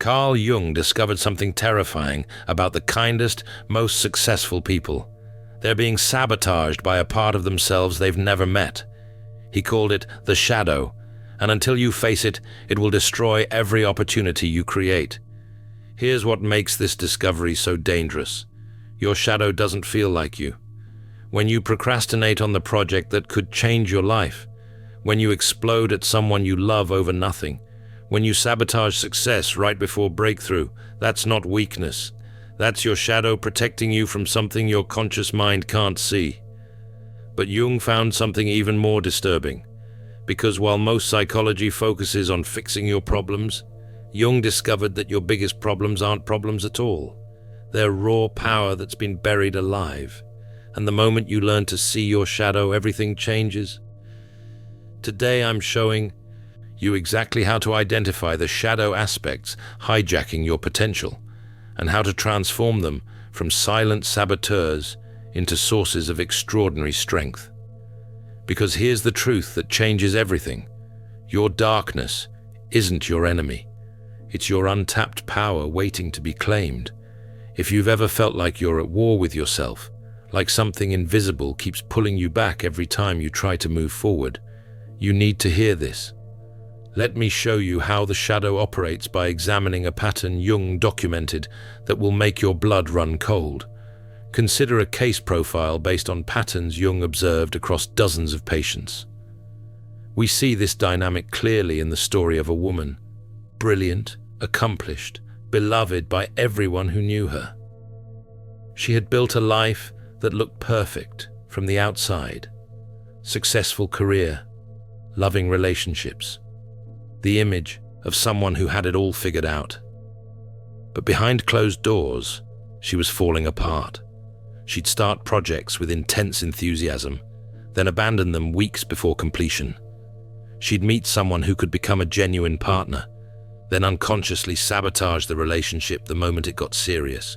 Carl Jung discovered something terrifying about the kindest, most successful people. They're being sabotaged by a part of themselves they've never met. He called it the shadow, and until you face it, it will destroy every opportunity you create. Here's what makes this discovery so dangerous. Your shadow doesn't feel like you. When you procrastinate on the project that could change your life, when you explode at someone you love over nothing, when you sabotage success right before breakthrough, that's not weakness. That's your shadow protecting you from something your conscious mind can't see. But Jung found something even more disturbing. Because while most psychology focuses on fixing your problems, Jung discovered that your biggest problems aren't problems at all. They're raw power that's been buried alive. And the moment you learn to see your shadow, everything changes. Today I'm showing you exactly how to identify the shadow aspects hijacking your potential, and how to transform them from silent saboteurs into sources of extraordinary strength. Because here's the truth that changes everything. Your darkness isn't your enemy. It's your untapped power waiting to be claimed. If you've ever felt like you're at war with yourself, like something invisible keeps pulling you back every time you try to move forward, you need to hear this. Let me show you how the shadow operates by examining a pattern Jung documented that will make your blood run cold. Consider a case profile based on patterns Jung observed across dozens of patients. We see this dynamic clearly in the story of a woman, brilliant, accomplished, beloved by everyone who knew her. She had built a life that looked perfect from the outside. Successful career, loving relationships, the image of someone who had it all figured out. But behind closed doors, she was falling apart. She'd start projects with intense enthusiasm, then abandon them weeks before completion. She'd meet someone who could become a genuine partner, then unconsciously sabotage the relationship the moment it got serious.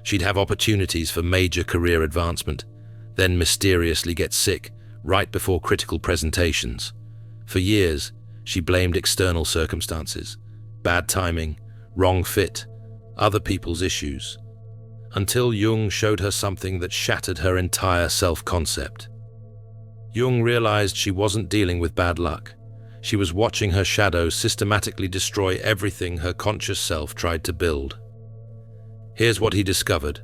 She'd have opportunities for major career advancement, then mysteriously get sick right before critical presentations. For years, she blamed external circumstances, bad timing, wrong fit, other people's issues, until Jung showed her something that shattered her entire self-concept. Jung realized she wasn't dealing with bad luck. She was watching her shadow systematically destroy everything her conscious self tried to build. Here's what he discovered.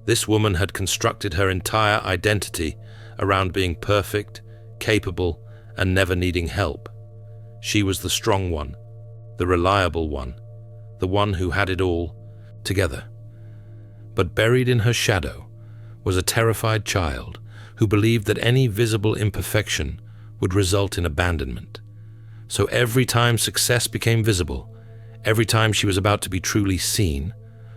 This woman had constructed her entire identity around being perfect, capable, and never needing help. She was the strong one, the reliable one, the one who had it all together. But buried in her shadow was a terrified child who believed that any visible imperfection would result in abandonment. So every time success became visible, every time she was about to be truly seen,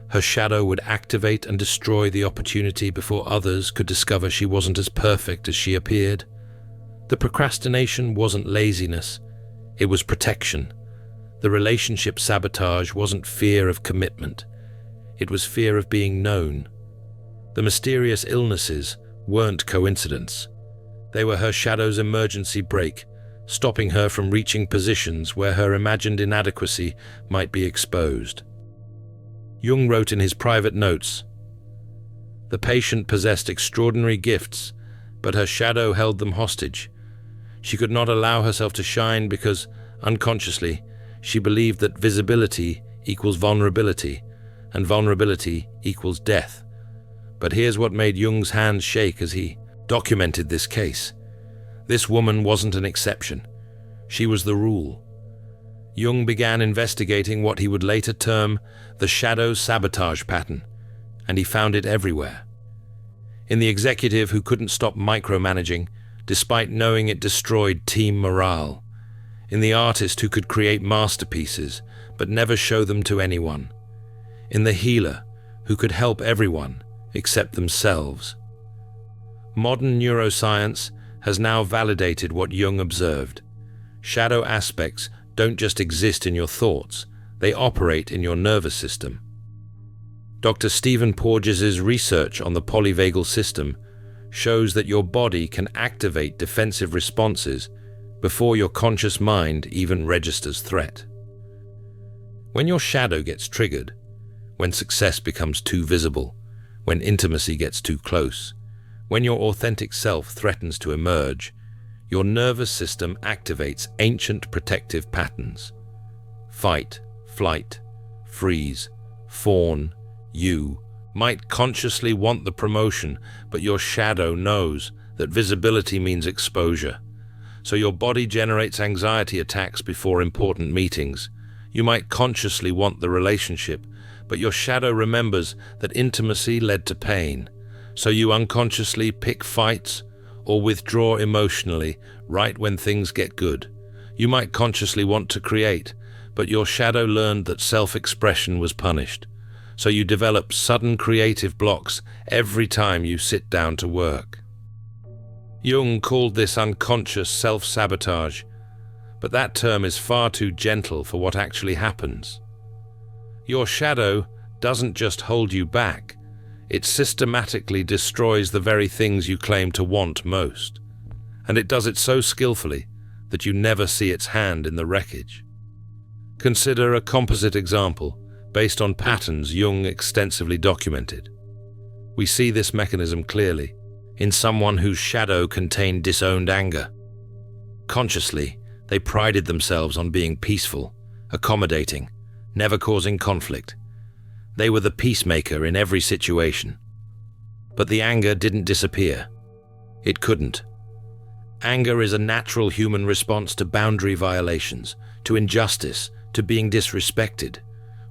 her shadow would activate and destroy the opportunity before others could discover she wasn't as perfect as she appeared. The procrastination wasn't laziness, it was protection. The relationship sabotage wasn't fear of commitment, it was fear of being known. The mysterious illnesses weren't coincidence. They were her shadow's emergency brake, stopping her from reaching positions where her imagined inadequacy might be exposed. Jung wrote in his private notes, "The patient possessed extraordinary gifts, but her shadow held them hostage. She could not allow herself to shine because, unconsciously, she believed that visibility equals vulnerability, and vulnerability equals death." But here's what made Jung's hands shake as he documented this case. This woman wasn't an exception. She was the rule. Jung began investigating what he would later term the shadow sabotage pattern, and he found it everywhere. In the executive who couldn't stop micromanaging, despite knowing it destroyed team morale. In the artist who could create masterpieces, but never show them to anyone. In the healer who could help everyone except themselves. Modern neuroscience has now validated what Jung observed. Shadow aspects don't just exist in your thoughts, they operate in your nervous system. Dr. Stephen Porges' research on the polyvagal system shows that your body can activate defensive responses before your conscious mind even registers threat. When your shadow gets triggered, when success becomes too visible, when intimacy gets too close, when your authentic self threatens to emerge, your nervous system activates ancient protective patterns. Fight, flight, freeze, fawn. You might consciously want the promotion, but your shadow knows that visibility means exposure. So your body generates anxiety attacks before important meetings. You might consciously want the relationship, but your shadow remembers that intimacy led to pain. So you unconsciously pick fights or withdraw emotionally right when things get good. You might consciously want to create, but your shadow learned that self-expression was punished. So you develop sudden creative blocks every time you sit down to work. Jung called this unconscious self-sabotage, but that term is far too gentle for what actually happens. Your shadow doesn't just hold you back, it systematically destroys the very things you claim to want most. And it does it so skillfully that you never see its hand in the wreckage. Consider a composite example based on patterns Jung extensively documented. We see this mechanism clearly in someone whose shadow contained disowned anger. Consciously, they prided themselves on being peaceful, accommodating, never causing conflict. They were the peacemaker in every situation. But the anger didn't disappear. It couldn't. Anger is a natural human response to boundary violations, to injustice, to being disrespected.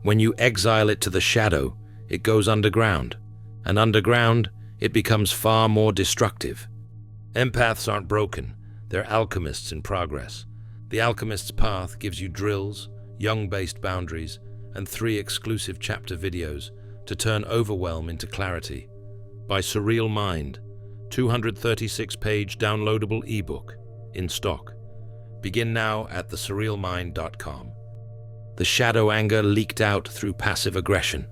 When you exile it to the shadow, it goes underground. And underground, it becomes far more destructive. Empaths aren't broken. They're alchemists in progress. The alchemist's path gives you drills, Jung-based boundaries, and 3 exclusive chapter videos to turn overwhelm into clarity. By Surreal Mind, 236-page downloadable ebook in stock. Begin now at thesurrealmind.com. The shadow anger leaked out through passive aggression.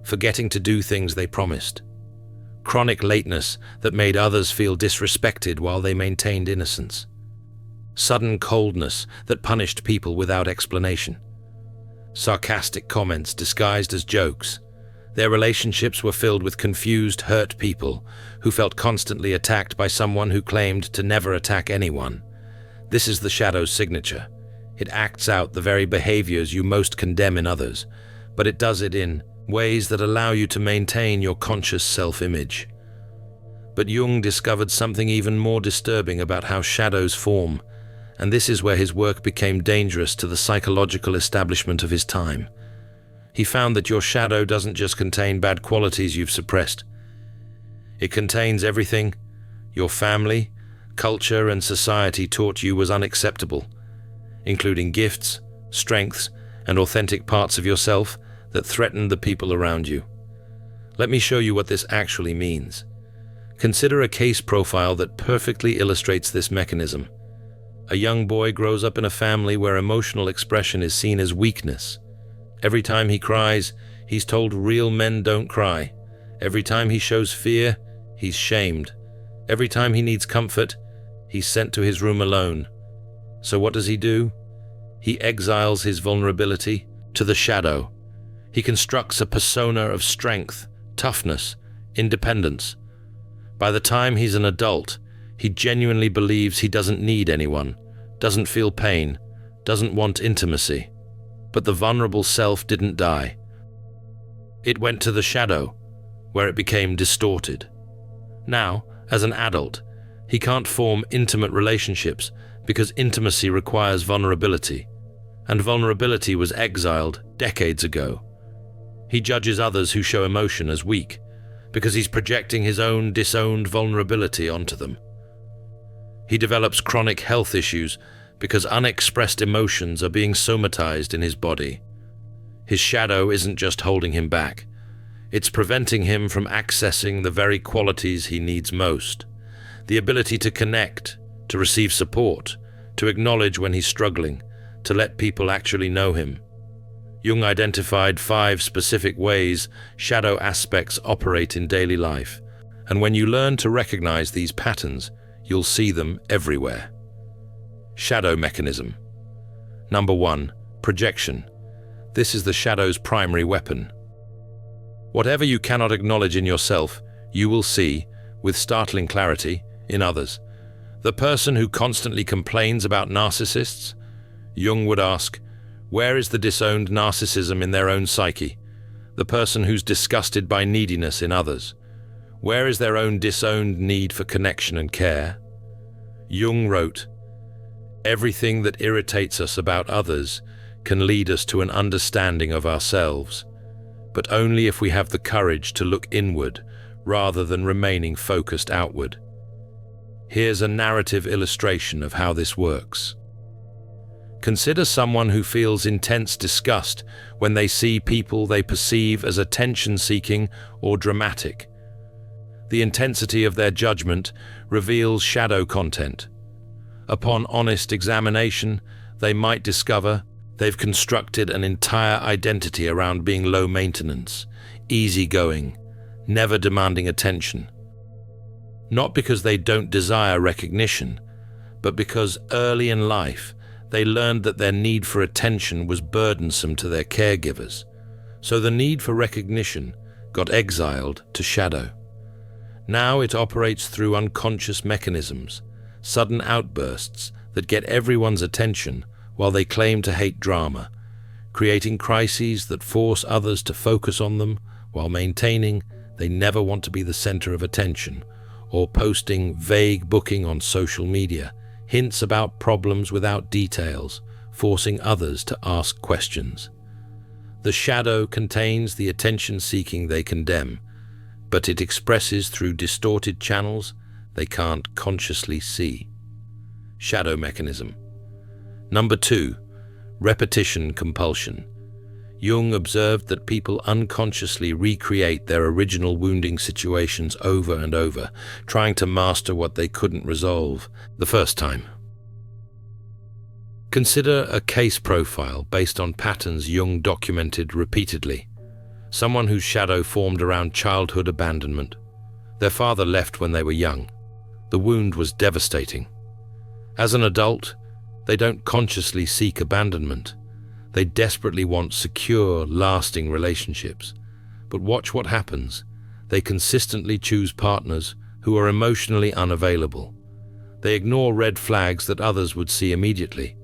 Forgetting to do things they promised. Chronic lateness that made others feel disrespected while they maintained innocence. Sudden coldness that punished people without explanation. Sarcastic comments disguised as jokes. Their relationships were filled with confused, hurt people who felt constantly attacked by someone who claimed to never attack anyone. This is the shadow's signature. It acts out the very behaviors you most condemn in others, but it does it in ways that allow you to maintain your conscious self-image. But Jung discovered something even more disturbing about how shadows form, and this is where his work became dangerous to the psychological establishment of his time. He found that your shadow doesn't just contain bad qualities you've suppressed. It contains everything your family, culture, and society taught you was unacceptable, including gifts, strengths, and authentic parts of yourself that threatened the people around you. Let me show you what this actually means. Consider a case profile that perfectly illustrates this mechanism. A young boy grows up in a family where emotional expression is seen as weakness. Every time he cries, he's told real men don't cry. Every time he shows fear, he's shamed. Every time he needs comfort, he's sent to his room alone. So what does he do? He exiles his vulnerability to the shadow. He constructs a persona of strength, toughness, independence. By the time he's an adult, he genuinely believes he doesn't need anyone, doesn't feel pain, doesn't want intimacy. But the vulnerable self didn't die. It went to the shadow, where it became distorted. Now, as an adult, he can't form intimate relationships because intimacy requires vulnerability, and vulnerability was exiled decades ago. He judges others who show emotion as weak because he's projecting his own disowned vulnerability onto them. He develops chronic health issues because unexpressed emotions are being somatized in his body. His shadow isn't just holding him back. It's preventing him from accessing the very qualities he needs most. The ability to connect, to receive support, to acknowledge when he's struggling, to let people actually know him. Jung identified 5 specific ways shadow aspects operate in daily life, and when you learn to recognize these patterns, you'll see them everywhere. Shadow mechanism. Number 1, projection. This is the shadow's primary weapon. Whatever you cannot acknowledge in yourself, you will see, with startling clarity, in others. The person who constantly complains about narcissists? Jung would ask, where is the disowned narcissism in their own psyche? The person who's disgusted by neediness in others? Where is their own disowned need for connection and care? Jung wrote, everything that irritates us about others can lead us to an understanding of ourselves, but only if we have the courage to look inward rather than remaining focused outward. Here's a narrative illustration of how this works. Consider someone who feels intense disgust when they see people they perceive as attention-seeking or dramatic. The intensity of their judgment reveals shadow content. Upon honest examination, they might discover they've constructed an entire identity around being low maintenance, easygoing, never demanding attention. Not because they don't desire recognition, but because early in life they learned that their need for attention was burdensome to their caregivers, so the need for recognition got exiled to shadow. Now it operates through unconscious mechanisms, sudden outbursts that get everyone's attention while they claim to hate drama, creating crises that force others to focus on them while maintaining they never want to be the center of attention, or posting vague booking on social media, hints about problems without details, forcing others to ask questions. The shadow contains the attention-seeking they condemn, but it expresses through distorted channels they can't consciously see. Shadow mechanism. Number 2, repetition compulsion. Jung observed that people unconsciously recreate their original wounding situations over and over, trying to master what they couldn't resolve the first time. Consider a case profile based on patterns Jung documented repeatedly. Someone whose shadow formed around childhood abandonment. Their father left when they were young. The wound was devastating. As an adult, they don't consciously seek abandonment. They desperately want secure, lasting relationships. But watch what happens. They consistently choose partners who are emotionally unavailable. They ignore red flags that others would see immediately.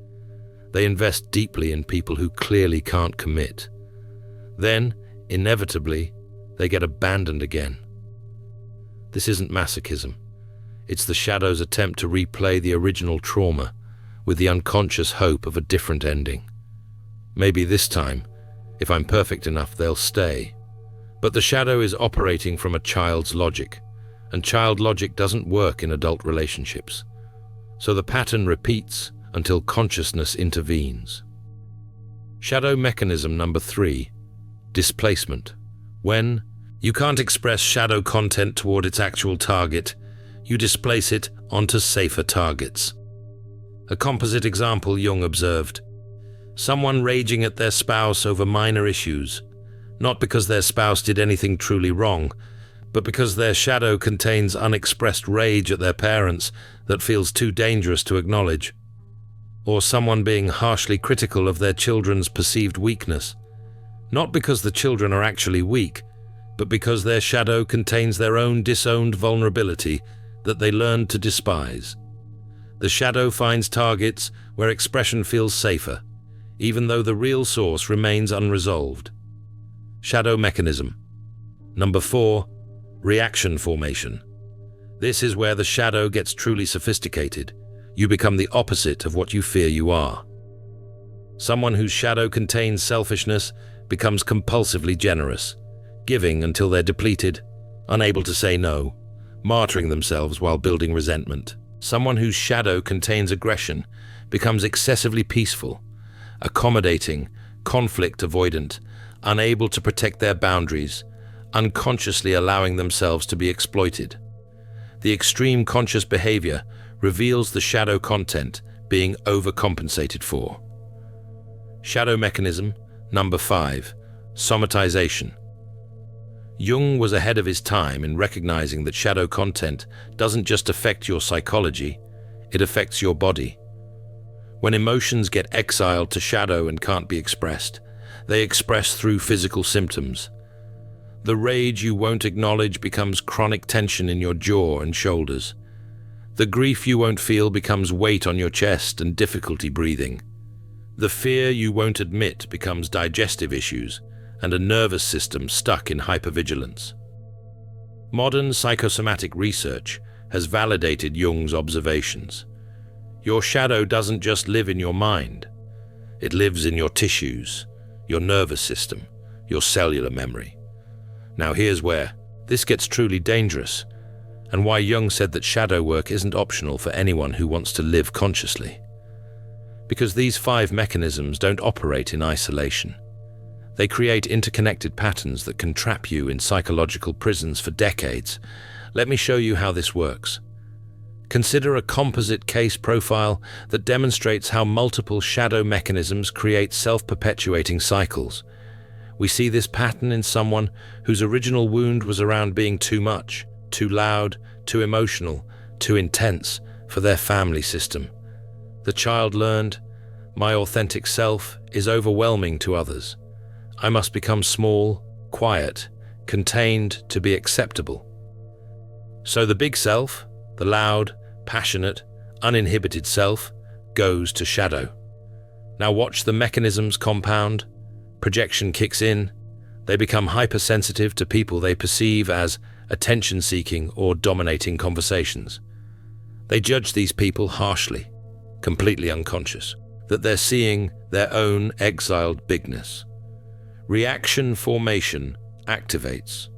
They invest deeply in people who clearly can't commit. Then, inevitably, they get abandoned again. This isn't masochism. It's the shadow's attempt to replay the original trauma with the unconscious hope of a different ending. Maybe this time, if I'm perfect enough, they'll stay. But the shadow is operating from a child's logic, and child logic doesn't work in adult relationships. So the pattern repeats until consciousness intervenes. Shadow mechanism number 3, displacement. When you can't express shadow content toward its actual target, you displace it onto safer targets. A composite example Jung observed. Someone raging at their spouse over minor issues, not because their spouse did anything truly wrong, but because their shadow contains unexpressed rage at their parents that feels too dangerous to acknowledge. Or someone being harshly critical of their children's perceived weakness, not because the children are actually weak, but because their shadow contains their own disowned vulnerability that they learned to despise. The shadow finds targets where expression feels safer, even though the real source remains unresolved. Shadow mechanism. Number 4, reaction formation. This is where the shadow gets truly sophisticated. You become the opposite of what you fear you are. Someone whose shadow contains selfishness becomes compulsively generous, giving until they're depleted, unable to say no, martyring themselves while building resentment. Someone whose shadow contains aggression becomes excessively peaceful, accommodating, conflict avoidant, unable to protect their boundaries, unconsciously allowing themselves to be exploited. The extreme conscious behavior reveals the shadow content being overcompensated for. Shadow mechanism number 5, somatization. Jung was ahead of his time in recognizing that shadow content doesn't just affect your psychology, it affects your body. When emotions get exiled to shadow and can't be expressed, they express through physical symptoms. The rage you won't acknowledge becomes chronic tension in your jaw and shoulders. The grief you won't feel becomes weight on your chest and difficulty breathing. The fear you won't admit becomes digestive issues and a nervous system stuck in hypervigilance. Modern psychosomatic research has validated Jung's observations. Your shadow doesn't just live in your mind. It lives in your tissues, your nervous system, your cellular memory. Now here's where this gets truly dangerous, and why Jung said that shadow work isn't optional for anyone who wants to live consciously. Because these 5 mechanisms don't operate in isolation. They create interconnected patterns that can trap you in psychological prisons for decades. Let me show you how this works. Consider a composite case profile that demonstrates how multiple shadow mechanisms create self-perpetuating cycles. We see this pattern in someone whose original wound was around being too much, too loud, too emotional, too intense for their family system. The child learned, "My authentic self is overwhelming to others. I must become small, quiet, contained to be acceptable." So the big self, the loud, passionate, uninhibited self, goes to shadow. Now watch the mechanisms compound. Projection kicks in. They become hypersensitive to people they perceive as attention-seeking or dominating conversations. They judge these people harshly, completely unconscious, that they're seeing their own exiled bigness. Reaction formation activates.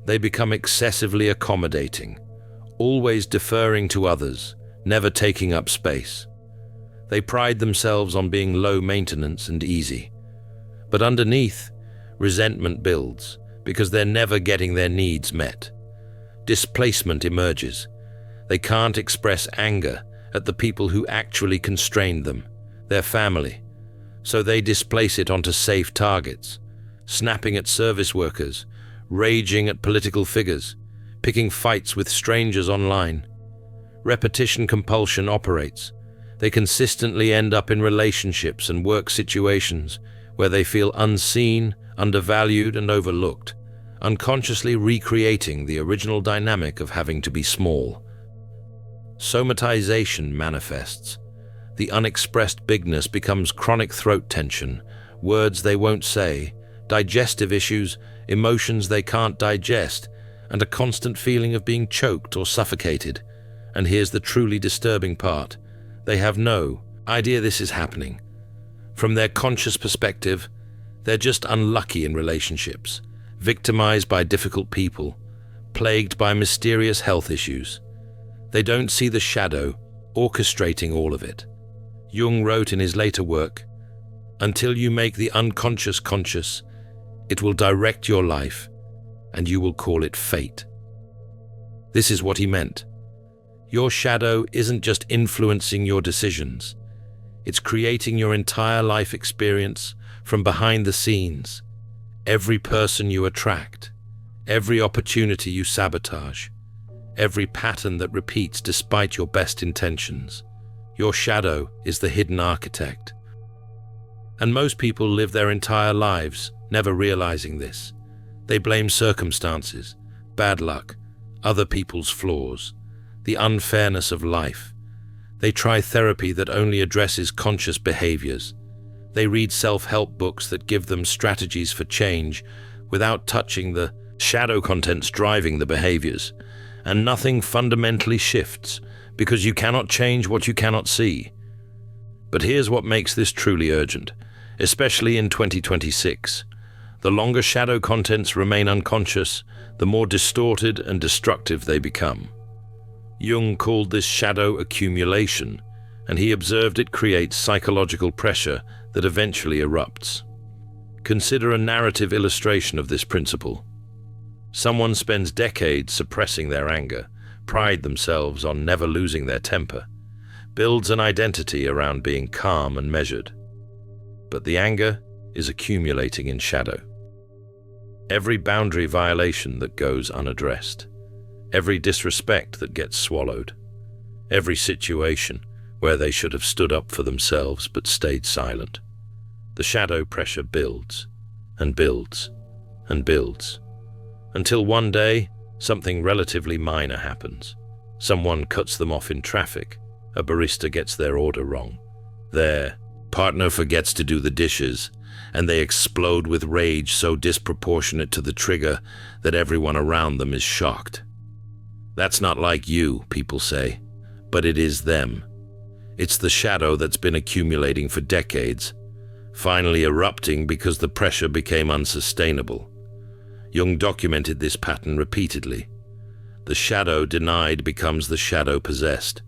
They become excessively accommodating, always deferring to others, never taking up space. They pride themselves on being low maintenance and easy. But underneath, resentment builds because they're never getting their needs met. Displacement emerges. They can't express anger at the people who actually constrained them, their family, so they displace it onto safe targets, snapping at service workers, raging at political figures, picking fights with strangers online. Repetition compulsion operates. They consistently end up in relationships and work situations where they feel unseen, undervalued, and overlooked, unconsciously recreating the original dynamic of having to be small. Somatization manifests. The unexpressed bigness becomes chronic throat tension, words they won't say, digestive issues, emotions they can't digest, and a constant feeling of being choked or suffocated. And here's the truly disturbing part. They have no idea this is happening. From their conscious perspective, they're just unlucky in relationships, victimized by difficult people, plagued by mysterious health issues. They don't see the shadow orchestrating all of it. Jung wrote in his later work, "Until you make the unconscious conscious, it will direct your life, and you will call it fate." This is what he meant. Your shadow isn't just influencing your decisions. It's creating your entire life experience from behind the scenes. Every person you attract, every opportunity you sabotage, every pattern that repeats despite your best intentions. Your shadow is the hidden architect. And most people live their entire lives never realizing this. They blame circumstances, bad luck, other people's flaws, the unfairness of life. They try therapy that only addresses conscious behaviors. They read self-help books that give them strategies for change without touching the shadow contents driving the behaviors. And nothing fundamentally shifts because you cannot change what you cannot see. But here's what makes this truly urgent, especially in 2026. The longer shadow contents remain unconscious, the more distorted and destructive they become. Jung called this shadow accumulation, and he observed it creates psychological pressure that eventually erupts. Consider a narrative illustration of this principle. Someone spends decades suppressing their anger, pride themselves on never losing their temper, builds an identity around being calm and measured. But the anger is accumulating in shadow. Every boundary violation that goes unaddressed, every disrespect that gets swallowed, every situation where they should have stood up for themselves but stayed silent. The shadow pressure builds and builds and builds until one day something relatively minor happens. Someone cuts them off in traffic. A barista gets their order wrong. Their partner forgets to do the dishes, and they explode with rage so disproportionate to the trigger that everyone around them is shocked. That's not like you, people say, but it is them. It's the shadow that's been accumulating for decades, finally erupting because the pressure became unsustainable. Jung documented this pattern repeatedly. The shadow denied becomes the shadow possessed.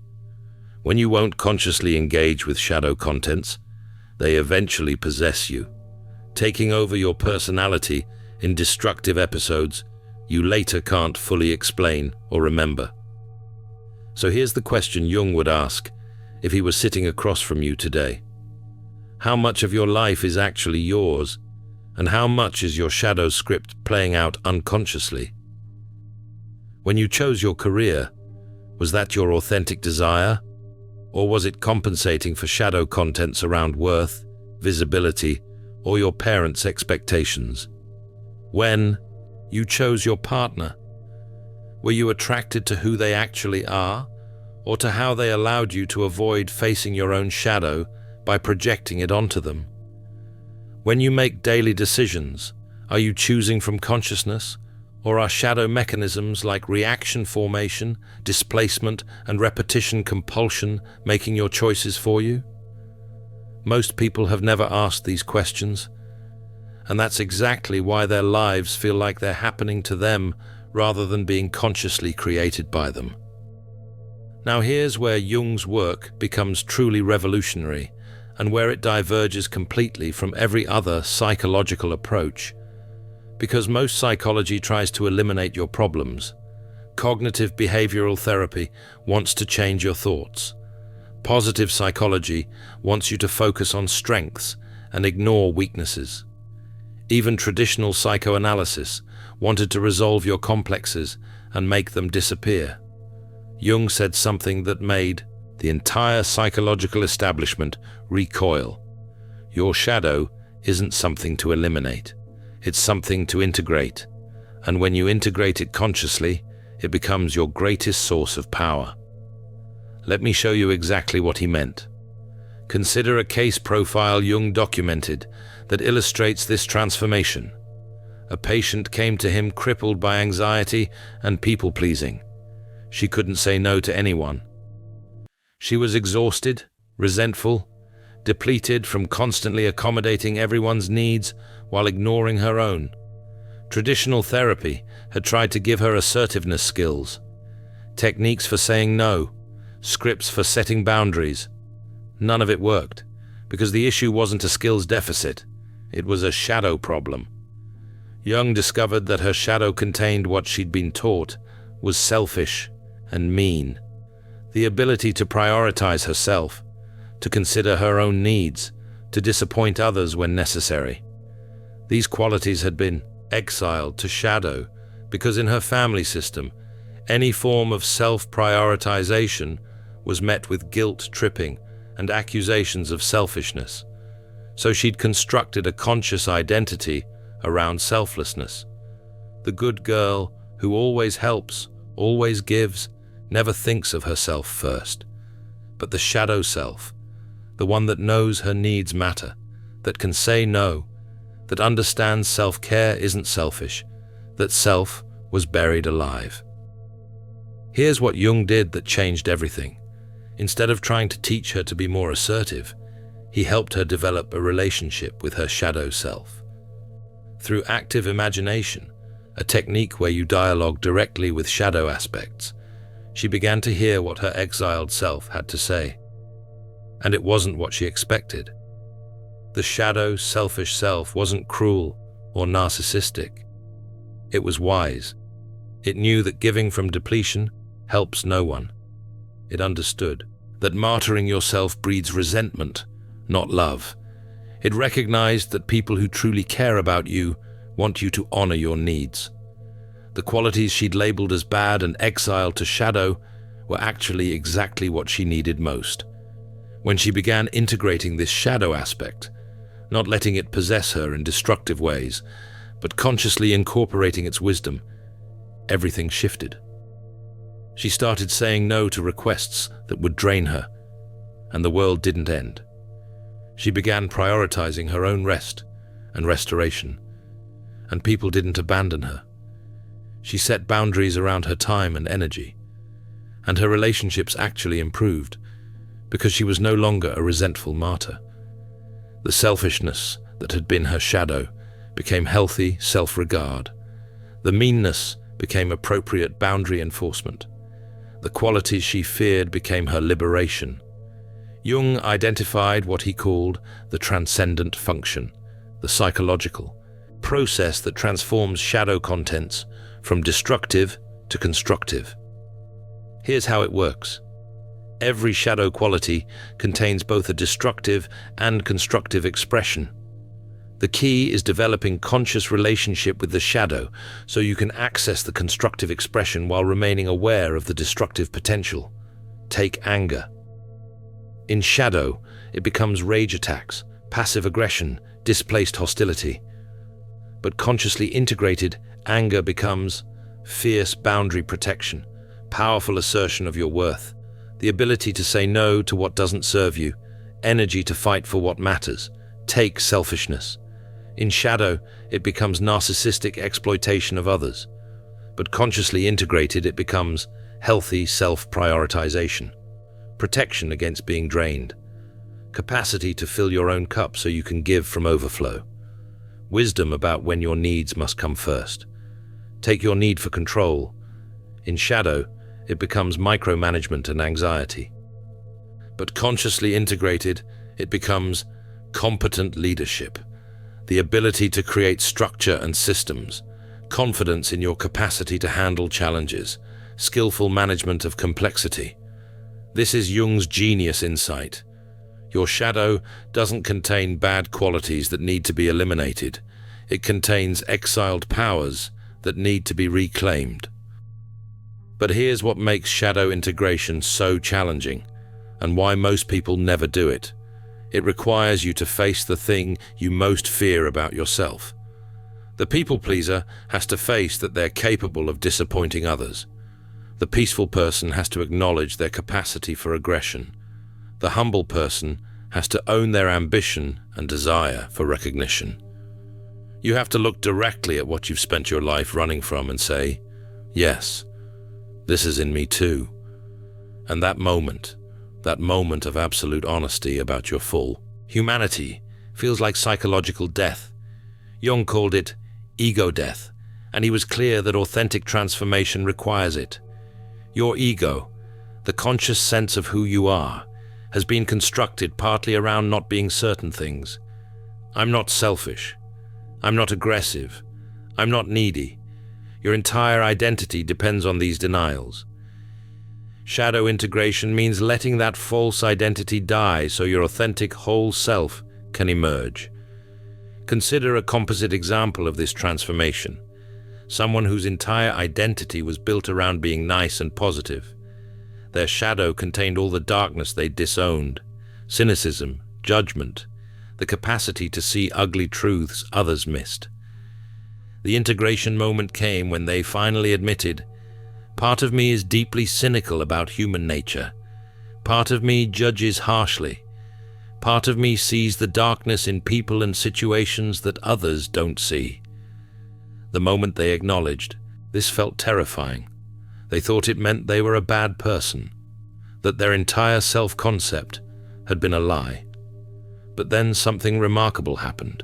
When you won't consciously engage with shadow contents, they eventually possess you, taking over your personality in destructive episodes you later can't fully explain or remember. So here's the question Jung would ask if he was sitting across from you today. How much of your life is actually yours, and how much is your shadow script playing out unconsciously? When you chose your career, was that your authentic desire, or was it compensating for shadow contents around worth, visibility, or your parents' expectations? When you chose your partner, were you attracted to who they actually are, or to how they allowed you to avoid facing your own shadow by projecting it onto them? When you make daily decisions, are you choosing from consciousness, or are shadow mechanisms like reaction formation, displacement, and repetition compulsion making your choices for you? Most people have never asked these questions, and that's exactly why their lives feel like they're happening to them rather than being consciously created by them. Now here's where Jung's work becomes truly revolutionary, and where it diverges completely from every other psychological approach. Because most psychology tries to eliminate your problems. Cognitive behavioral therapy wants to change your thoughts. Positive psychology wants you to focus on strengths and ignore weaknesses. Even traditional psychoanalysis wanted to resolve your complexes and make them disappear. Jung said something that made the entire psychological establishment recoil. Your shadow isn't something to eliminate. It's something to integrate. And when you integrate it consciously, it becomes your greatest source of power. Let me show you exactly what he meant. Consider a case profile Jung documented that illustrates this transformation. A patient came to him crippled by anxiety and people-pleasing. She couldn't say no to anyone. She was exhausted, resentful, depleted from constantly accommodating everyone's needs while ignoring her own. Traditional therapy had tried to give her assertiveness skills, techniques for saying no, scripts for setting boundaries. None of it worked, because the issue wasn't a skills deficit, it was a shadow problem. Jung discovered that her shadow contained what she'd been taught was selfish and mean. The ability to prioritize herself, to consider her own needs, to disappoint others when necessary. These qualities had been exiled to shadow because in her family system, any form of self-prioritization was met with guilt-tripping and accusations of selfishness. So she'd constructed a conscious identity around selflessness. The good girl who always helps, always gives, never thinks of herself first. But the shadow self, the one that knows her needs matter, that can say no, that understands self-care isn't selfish, that self was buried alive. Here's what Jung did that changed everything. Instead of trying to teach her to be more assertive, he helped her develop a relationship with her shadow self. Through active imagination, a technique where you dialogue directly with shadow aspects, she began to hear what her exiled self had to say. And it wasn't what she expected. The shadow, selfish self wasn't cruel or narcissistic. It was wise. It knew that giving from depletion helps no one. It understood that martyring yourself breeds resentment, not love. It recognized that people who truly care about you want you to honor your needs. The qualities she'd labeled as bad and exiled to shadow were actually exactly what she needed most. When she began integrating this shadow aspect, not letting it possess her in destructive ways, but consciously incorporating its wisdom, everything shifted. She started saying no to requests that would drain her, and the world didn't end. She began prioritizing her own rest and restoration, and people didn't abandon her. She set boundaries around her time and energy, and her relationships actually improved because she was no longer a resentful martyr. The selfishness that had been her shadow became healthy self-regard. The meanness became appropriate boundary enforcement. The qualities she feared became her liberation. Jung identified what he called the transcendent function, the psychological process that transforms shadow contents from destructive to constructive. Here's how it works. Every shadow quality contains both a destructive and constructive expression. The key is developing conscious relationship with the shadow so you can access the constructive expression while remaining aware of the destructive potential. Take anger. In shadow, it becomes rage attacks, passive aggression, displaced hostility. But consciously integrated, anger becomes fierce boundary protection, powerful assertion of your worth, the ability to say no to what doesn't serve you, energy to fight for what matters. Take selfishness. In shadow, it becomes narcissistic exploitation of others, but consciously integrated, it becomes healthy self-prioritization, protection against being drained, capacity to fill your own cup so you can give from overflow, wisdom about when your needs must come first. Take your need for control. In shadow, it becomes micromanagement and anxiety. But consciously integrated, it becomes competent leadership, the ability to create structure and systems, confidence in your capacity to handle challenges, skillful management of complexity. This is Jung's genius insight. Your shadow doesn't contain bad qualities that need to be eliminated. It contains exiled powers that need to be reclaimed. But here's what makes shadow integration so challenging, and why most people never do it. It requires you to face the thing you most fear about yourself. The people pleaser has to face that they're capable of disappointing others. The peaceful person has to acknowledge their capacity for aggression. The humble person has to own their ambition and desire for recognition. You have to look directly at what you've spent your life running from and say, yes, this is in me too. And that moment of absolute honesty about your full humanity feels like psychological death. Jung called it ego death, and he was clear that authentic transformation requires it. Your ego, the conscious sense of who you are, has been constructed partly around not being certain things. I'm not selfish. I'm not aggressive. I'm not needy. Your entire identity depends on these denials. Shadow integration means letting that false identity die so your authentic whole self can emerge. Consider a composite example of this transformation. Someone whose entire identity was built around being nice and positive. Their shadow contained all the darkness they disowned, cynicism, judgment, the capacity to see ugly truths others missed. The integration moment came when they finally admitted, part of me is deeply cynical about human nature. Part of me judges harshly. Part of me sees the darkness in people and situations that others don't see. The moment they acknowledged, this felt terrifying. They thought it meant they were a bad person, that their entire self-concept had been a lie. But then something remarkable happened.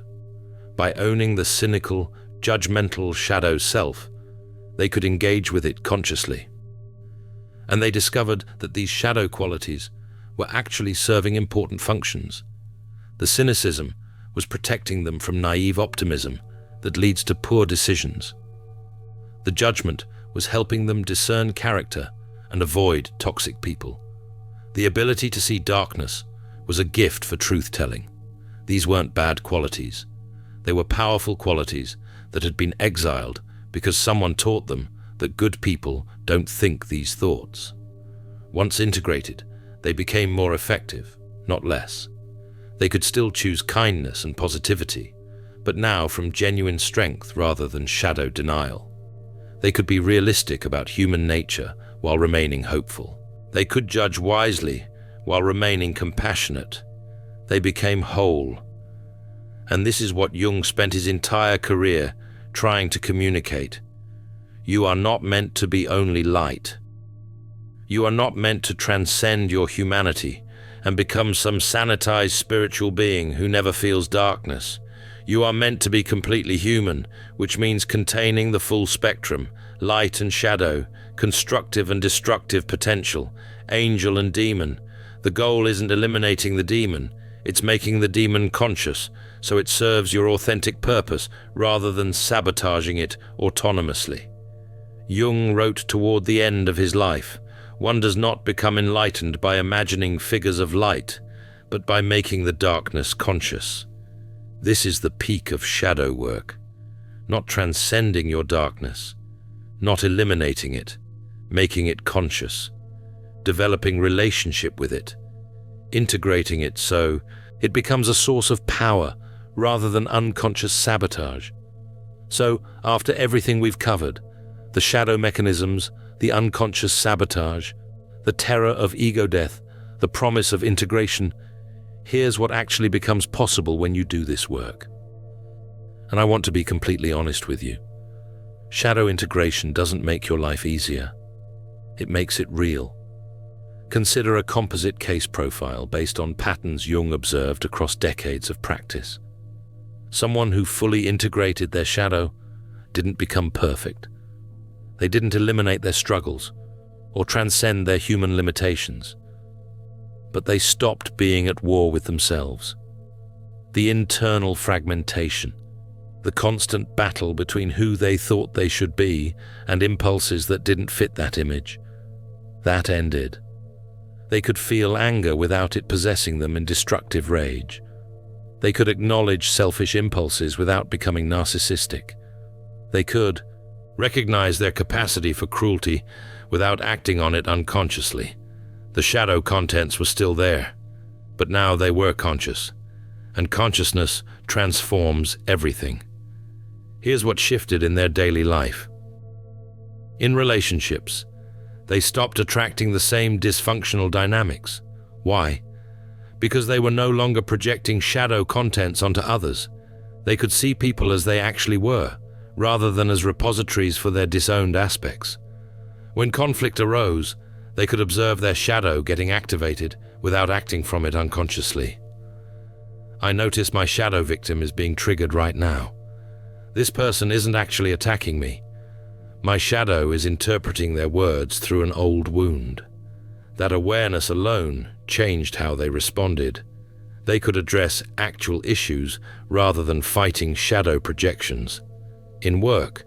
By owning the cynical, judgmental shadow self, they could engage with it consciously. And they discovered that these shadow qualities were actually serving important functions. The cynicism was protecting them from naive optimism that leads to poor decisions. The judgment was helping them discern character and avoid toxic people. The ability to see darkness was a gift for truth-telling. These weren't bad qualities. They were powerful qualities that had been exiled because someone taught them that good people don't think these thoughts. Once integrated, they became more effective, not less. They could still choose kindness and positivity, but now from genuine strength rather than shadow denial. They could be realistic about human nature while remaining hopeful. They could judge wisely while remaining compassionate. They became whole. And this is what Jung spent his entire career trying to communicate. You are not meant to be only light. You are not meant to transcend your humanity and become some sanitized spiritual being who never feels darkness. You are meant to be completely human, which means containing the full spectrum, light and shadow, constructive and destructive potential, angel and demon. The goal isn't eliminating the demon, it's making the demon conscious, so it serves your authentic purpose rather than sabotaging it autonomously. Jung wrote toward the end of his life, one does not become enlightened by imagining figures of light, but by making the darkness conscious. This is the peak of shadow work, not transcending your darkness, not eliminating it, making it conscious, developing relationship with it, integrating it so it becomes a source of power rather than unconscious sabotage. So, after everything we've covered, the shadow mechanisms, the unconscious sabotage, the terror of ego death, the promise of integration, here's what actually becomes possible when you do this work. And I want to be completely honest with you. Shadow integration doesn't make your life easier. It makes it real. Consider a composite case profile based on patterns Jung observed across decades of practice. Someone who fully integrated their shadow didn't become perfect. They didn't eliminate their struggles or transcend their human limitations. But they stopped being at war with themselves. The internal fragmentation, the constant battle between who they thought they should be and impulses that didn't fit that image, that ended. They could feel anger without it possessing them in destructive rage. They could acknowledge selfish impulses without becoming narcissistic. They could recognize their capacity for cruelty without acting on it unconsciously. The shadow contents were still there, but now they were conscious, and consciousness transforms everything. Here's what shifted in their daily life. In relationships, they stopped attracting the same dysfunctional dynamics. Why? Because they were no longer projecting shadow contents onto others. They could see people as they actually were, rather than as repositories for their disowned aspects. When conflict arose, they could observe their shadow getting activated without acting from it unconsciously. I notice my shadow victim is being triggered right now. This person isn't actually attacking me. My shadow is interpreting their words through an old wound. That awareness alone changed how they responded. They could address actual issues rather than fighting shadow projections. In work,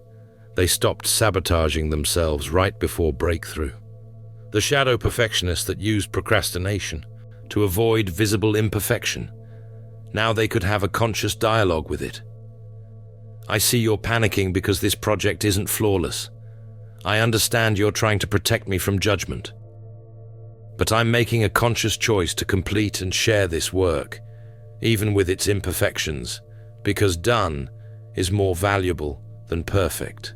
they stopped sabotaging themselves right before breakthrough. The shadow perfectionists that used procrastination to avoid visible imperfection, now they could have a conscious dialogue with it. I see you're panicking because this project isn't flawless. I understand you're trying to protect me from judgment. But I'm making a conscious choice to complete and share this work, even with its imperfections, because done is more valuable than perfect.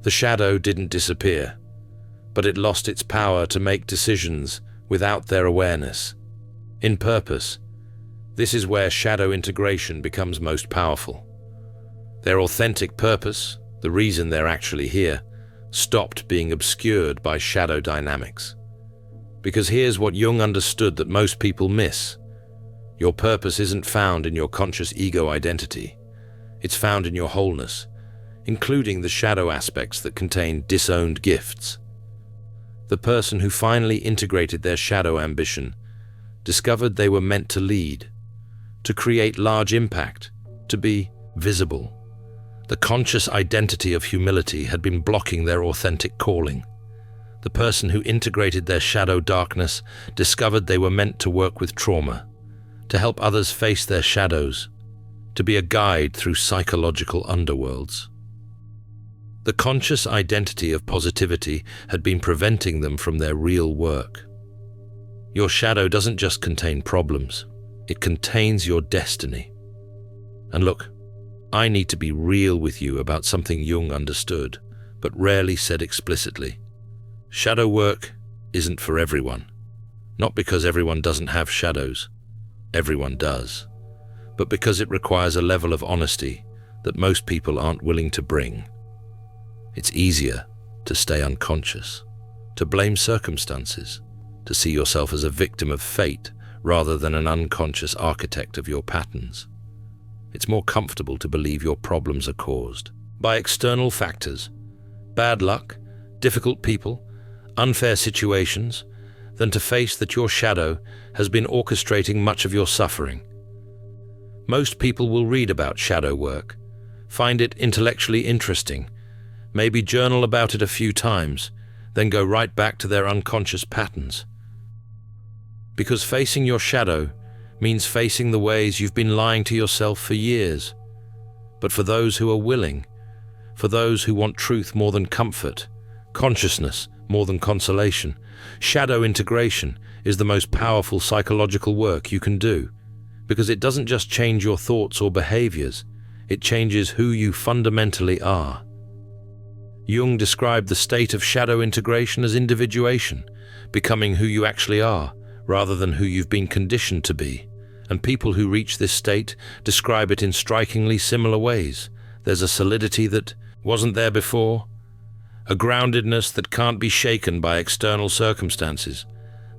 The shadow didn't disappear, but it lost its power to make decisions without their awareness. In purpose, this is where shadow integration becomes most powerful. Their authentic purpose, the reason they're actually here, stopped being obscured by shadow dynamics. Because here's what Jung understood that most people miss. Your purpose isn't found in your conscious ego identity. It's found in your wholeness, including the shadow aspects that contain disowned gifts. The person who finally integrated their shadow ambition discovered they were meant to lead, to create large impact, to be visible. The conscious identity of humility had been blocking their authentic calling. The person who integrated their shadow darkness discovered they were meant to work with trauma, to help others face their shadows, to be a guide through psychological underworlds. The conscious identity of positivity had been preventing them from their real work. Your shadow doesn't just contain problems, It contains your destiny. And look, I need to be real with you about something Jung understood, but rarely said explicitly. Shadow work isn't for everyone. Not because everyone doesn't have shadows. Everyone does. But because it requires a level of honesty that most people aren't willing to bring. It's easier to stay unconscious, to blame circumstances, to see yourself as a victim of fate rather than an unconscious architect of your patterns. It's more comfortable to believe your problems are caused by external factors, bad luck, difficult people, unfair situations, than to face that your shadow has been orchestrating much of your suffering. Most people will read about shadow work, find it intellectually interesting, maybe journal about it a few times, then go right back to their unconscious patterns. Because facing your shadow means facing the ways you've been lying to yourself for years. But for those who are willing, for those who want truth more than comfort, consciousness more than consolation, shadow integration is the most powerful psychological work you can do, because it doesn't just change your thoughts or behaviors, it changes who you fundamentally are. Jung described the state of shadow integration as individuation, becoming who you actually are, rather than who you've been conditioned to be. And people who reach this state describe it in strikingly similar ways. There's a solidity that wasn't there before, a groundedness that can't be shaken by external circumstances.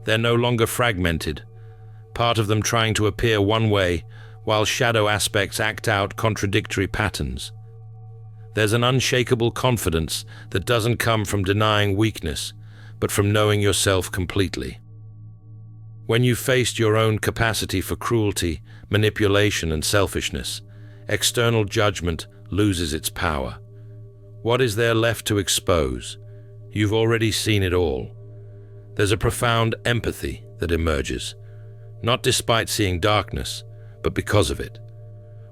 They're no longer fragmented, part of them trying to appear one way, while shadow aspects act out contradictory patterns. There's an unshakable confidence that doesn't come from denying weakness, but from knowing yourself completely. When you've faced your own capacity for cruelty, manipulation, and selfishness, external judgment loses its power. What is there left to expose? You've already seen it all. There's a profound empathy that emerges, not despite seeing darkness, but because of it.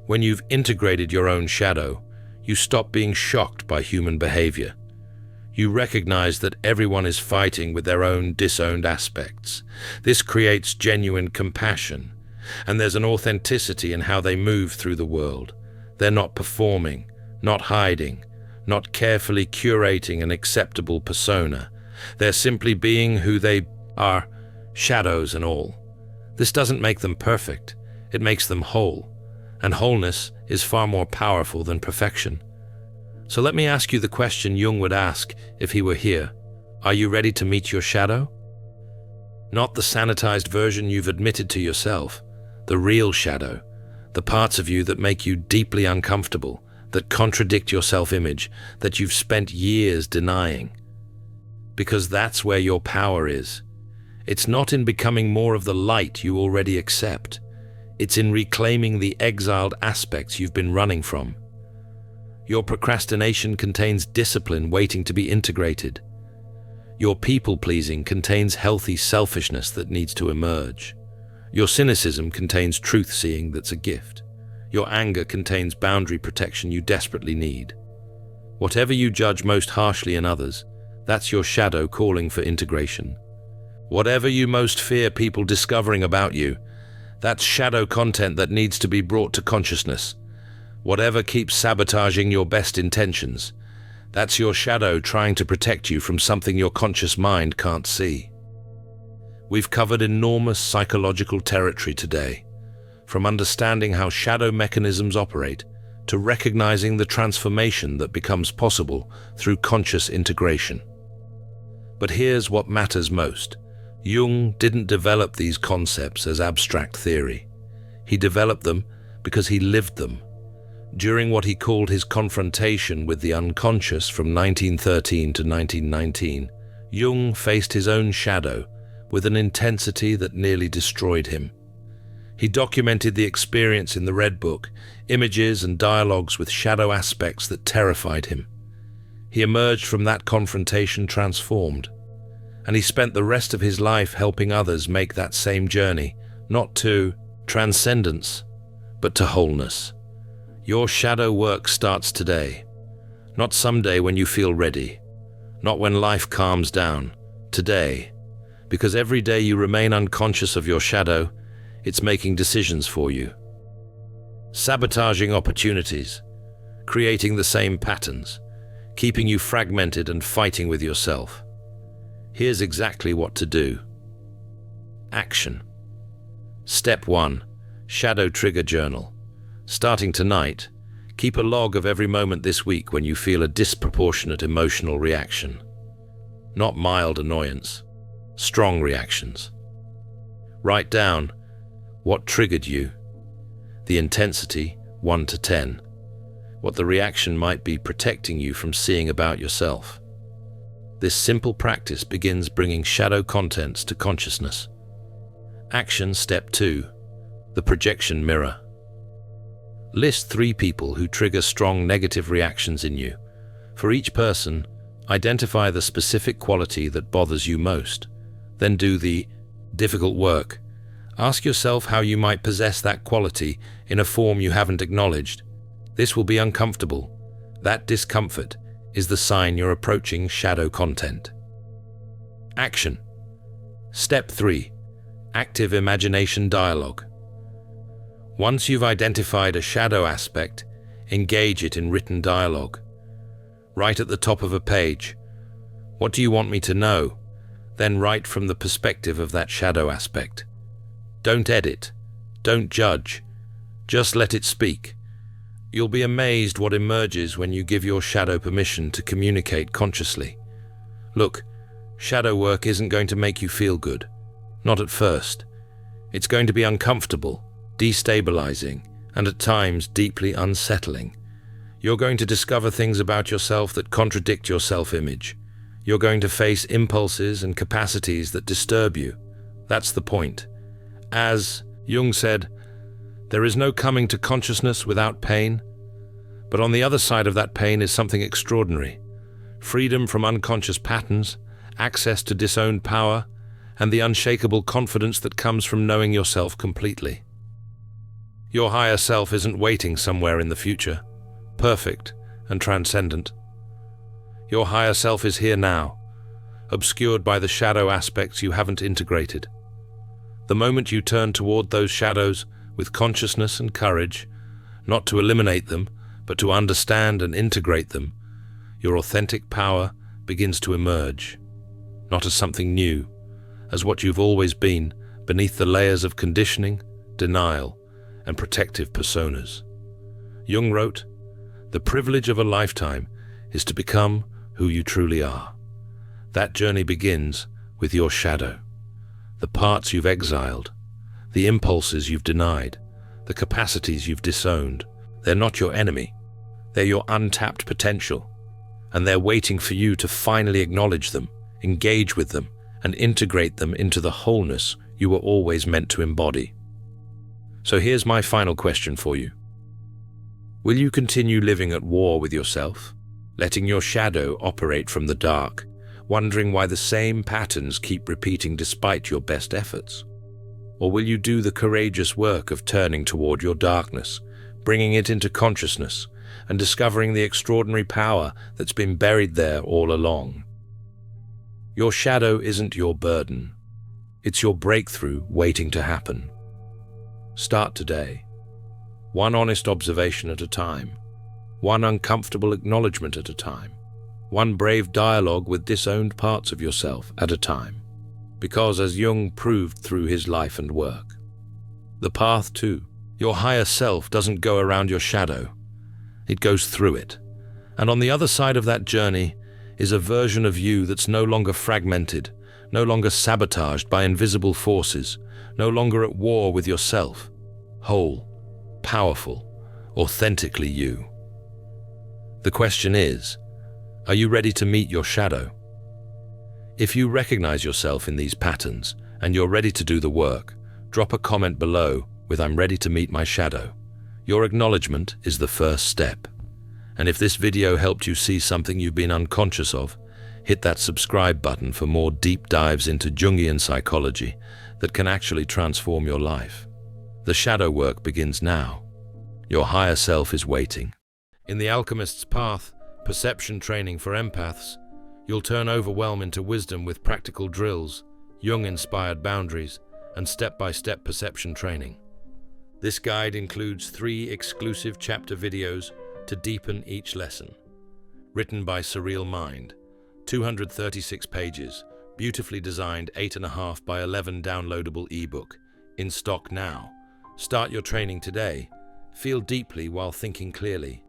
When you've integrated your own shadow, you stop being shocked by human behavior. You recognize that everyone is fighting with their own disowned aspects. This creates genuine compassion, and there's an authenticity in how they move through the world. They're not performing, not hiding, not carefully curating an acceptable persona. They're simply being who they are, shadows and all. This doesn't make them perfect, it makes them whole, and wholeness is far more powerful than perfection. So let me ask you the question Jung would ask if he were here. Are you ready to meet your shadow? Not the sanitized version you've admitted to yourself, the real shadow, the parts of you that make you deeply uncomfortable, that contradict your self-image, that you've spent years denying. Because that's where your power is. It's not in becoming more of the light you already accept. It's in reclaiming the exiled aspects you've been running from. Your procrastination contains discipline waiting to be integrated. Your people-pleasing contains healthy selfishness that needs to emerge. Your cynicism contains truth-seeing that's a gift. Your anger contains boundary protection you desperately need. Whatever you judge most harshly in others, that's your shadow calling for integration. Whatever you most fear people discovering about you, that's shadow content that needs to be brought to consciousness. Whatever keeps sabotaging your best intentions, that's your shadow trying to protect you from something your conscious mind can't see. We've covered enormous psychological territory today, from understanding how shadow mechanisms operate to recognizing the transformation that becomes possible through conscious integration. But here's what matters most. Jung didn't develop these concepts as abstract theory. He developed them because he lived them. During what he called his confrontation with the unconscious from 1913 to 1919, Jung faced his own shadow with an intensity that nearly destroyed him. He documented the experience in the Red Book, images and dialogues with shadow aspects that terrified him. He emerged from that confrontation transformed, and he spent the rest of his life helping others make that same journey, not to transcendence, but to wholeness. Your shadow work starts today, not someday when you feel ready, not when life calms down, today, because every day you remain unconscious of your shadow, it's making decisions for you. Sabotaging opportunities, creating the same patterns, keeping you fragmented and fighting with yourself. Here's exactly what to do. Action. Step 1. Shadow Trigger Journal. Starting tonight, keep a log of every moment this week when you feel a disproportionate emotional reaction. Not mild annoyance, strong reactions. Write down what triggered you, the intensity 1 to 10, what the reaction might be protecting you from seeing about yourself. This simple practice begins bringing shadow contents to consciousness. Action Step 2. The projection mirror. List 3 people who trigger strong negative reactions in you. For each person, identify the specific quality that bothers you most. Then do the difficult work. Ask yourself how you might possess that quality in a form you haven't acknowledged. This will be uncomfortable. That discomfort is the sign you're approaching shadow content. Action. Step 3. Active imagination dialogue. Once you've identified a shadow aspect, engage it in written dialogue. Write at the top of a page, "What do you want me to know?" Then write from the perspective of that shadow aspect. Don't edit. Don't judge. Just let it speak. You'll be amazed what emerges when you give your shadow permission to communicate consciously. Look, shadow work isn't going to make you feel good. Not at first. It's going to be uncomfortable, destabilizing, and at times deeply unsettling. You're going to discover things about yourself that contradict your self-image. You're going to face impulses and capacities that disturb you. That's the point. As Jung said, there is no coming to consciousness without pain, but on the other side of that pain is something extraordinary. Freedom from unconscious patterns, access to disowned power, and the unshakable confidence that comes from knowing yourself completely. Your higher self isn't waiting somewhere in the future, perfect and transcendent. Your higher self is here now, obscured by the shadow aspects you haven't integrated. The moment you turn toward those shadows with consciousness and courage, not to eliminate them, but to understand and integrate them, your authentic power begins to emerge, not as something new, as what you've always been beneath the layers of conditioning, denial, and protective personas. Jung wrote, "The privilege of a lifetime is to become who you truly are." That journey begins with your shadow, the parts you've exiled, the impulses you've denied, the capacities you've disowned. They're not your enemy. They're your untapped potential, and they're waiting for you to finally acknowledge them, engage with them, and integrate them into the wholeness you were always meant to embody. So here's my final question for you. Will you continue living at war with yourself, letting your shadow operate from the dark, wondering why the same patterns keep repeating despite your best efforts? Or will you do the courageous work of turning toward your darkness, bringing it into consciousness, and discovering the extraordinary power that's been buried there all along? Your shadow isn't your burden. It's your breakthrough waiting to happen. Start today. One honest observation at a time. One uncomfortable acknowledgement at a time. One brave dialogue with disowned parts of yourself at a time. Because as Jung proved through his life and work, the path to your higher self doesn't go around your shadow. It goes through it. And on the other side of that journey is a version of you that's no longer fragmented, no longer sabotaged by invisible forces, no longer at war with yourself, whole, powerful, authentically you. The question is, are you ready to meet your shadow? If you recognize yourself in these patterns and you're ready to do the work, drop a comment below with "I'm ready to meet my shadow." Your acknowledgement is the first step. And if this video helped you see something you've been unconscious of, hit that subscribe button for more deep dives into Jungian psychology that can actually transform your life. The shadow work begins now. Your higher self is waiting. In The Alchemist's Path, perception training for empaths, you'll turn overwhelm into wisdom with practical drills, Jung-inspired boundaries, and step-by-step perception training. This guide includes 3 exclusive chapter videos to deepen each lesson. Written by Surreal Mind, 236 pages, beautifully designed 8.5 by 11 downloadable ebook, in stock now. Start your training today. Feel deeply while thinking clearly.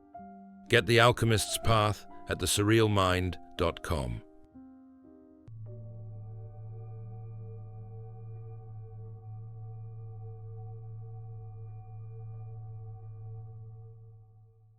Get The Alchemist's Path at thesurrealmind.com.